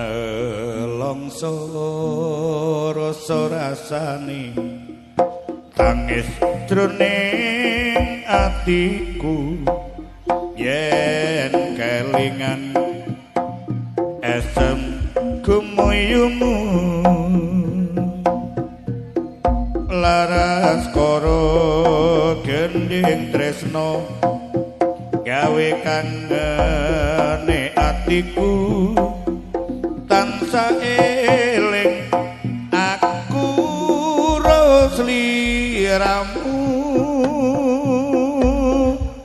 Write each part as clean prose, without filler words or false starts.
Nelongso rasa rasane tangis jroning atiku yen kelingan esem gumuyumu laras karo gending tresno gawe kangene atiku tansah eling aku ros liramu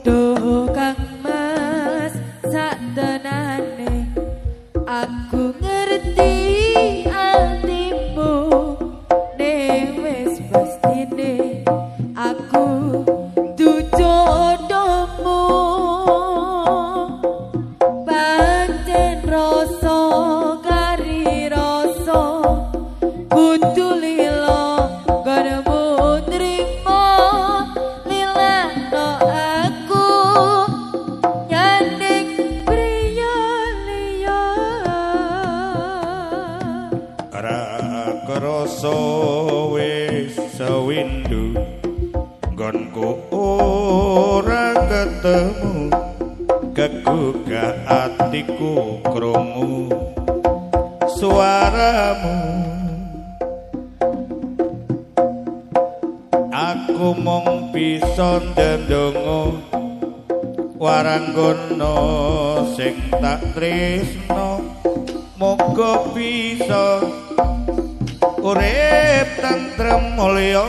duh Kang Mas saktenane aku ngerti atimu ning wis pastine aku jodohmu pancen rasa kari rasa kudu lilo garemu nrimo lilano aku nyanding priya liya ora krasa wis sewindu nggonku ora ketemu kegugah atiku krungu suaramu aku mung bisa ndendonga waranggono sing tak tresno moga bisa urip tentrem mulya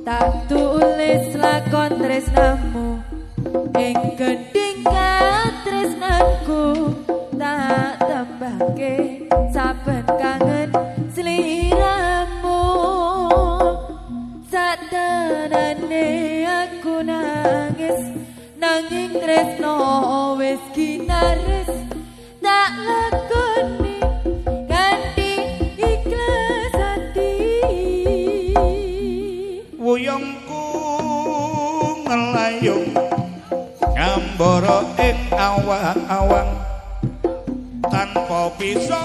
tak tulis lakon tresnamu ing gending katresnanku tak tembake saben kangen sliramu sadanane aku nangis nanging tresno wis ginares tak lakoni kanthi ikhlas ati wuyungku ngelayung ngambara ing awang-awang tanpa bisa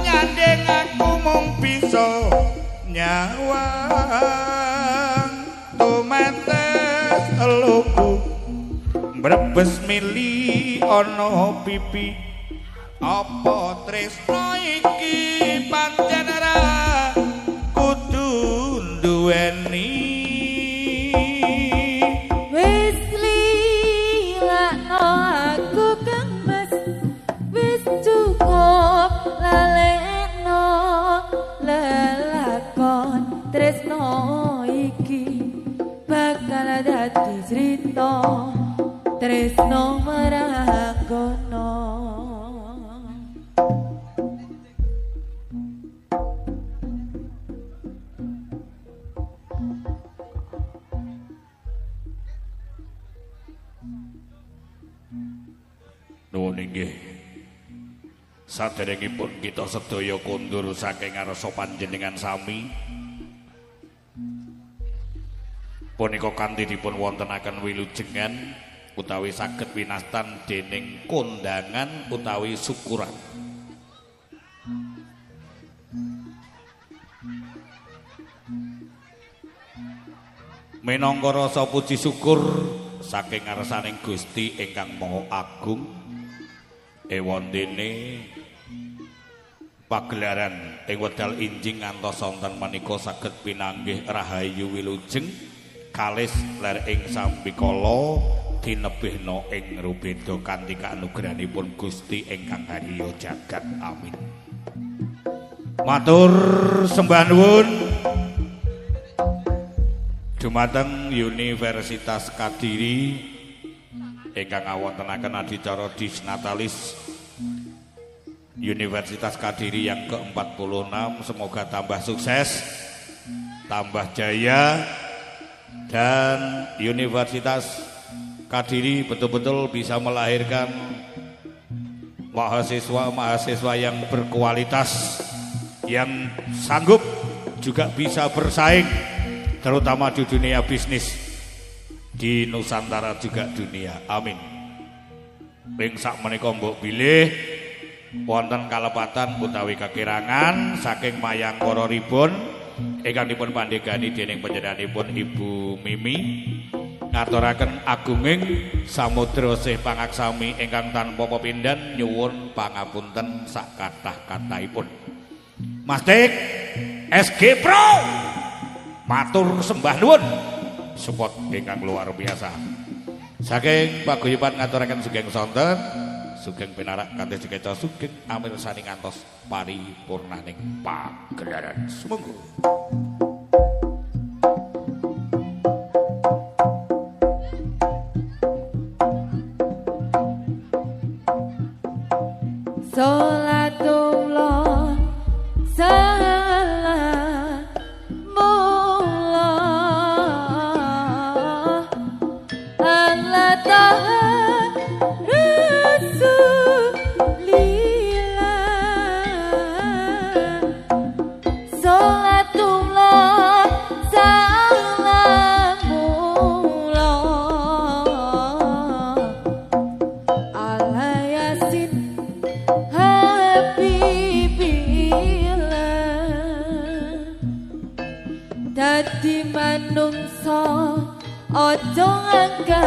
nyanding aku mung bisa nyawang tumetes eluku mbrebes mili ana pipi apa tresno iki pancen ora kudu duweni wis lilakno aku Kang Mas wis cukup lalekno lelakon tresno iki bakal dadi crita tresno maranggono nuwun inggih saderengipun kita sedaya kondur saking ngarsa panjenengan sami punika kanthi dipun wontenaken wilujengan utawi saged winastan dening kondangan utawi syukuran minangka rasa puji syukur saking ngarsaning Gusti ingkang Maha Agung ewondene pagelaran ing wedal injing ngantos sonten menika saged pinanggih rahayu wilujeng kalis ler ing sambikala dinebihna ing rubeda kanthi kanugrahanipun Gusti ingkang harya jagat amin matur sembah nuwun dumateng Universitas Kadiri ingkang awontenaken adicara disnatalis Universitas Kadiri yang ke-46 semoga tambah sukses, tambah jaya dan Universitas Kadiri betul-betul bisa melahirkan mahasiswa-mahasiswa yang berkualitas yang sanggup juga bisa bersaing terutama di dunia bisnis, di Nusantara juga dunia. Amin. Ping sak menika mbok bilih wonten kalepatan utawi kekirangan saking Mayangkara Ribun ingkang dipun pandhegani dening panjenenganipun Ibu Mimi, ngaturaken agunging samudra sih pangaksami ingkang tanpa pepindhan nyuwun pangapunten sak kathah-kathahipun. Mas Dik SG Pro matur sembah nuwun support ingkang luar biasa. Saking paguyuban ngaturaken sugeng sonten, sugeng pinarak kanthi dikeca sugeng amirsani ngantos paripurnaning pagelaran. Sumangga. Salatullah salamullah ala taha rasulillah. Salatullah salamullah ala yasin dadi manungsa aja angka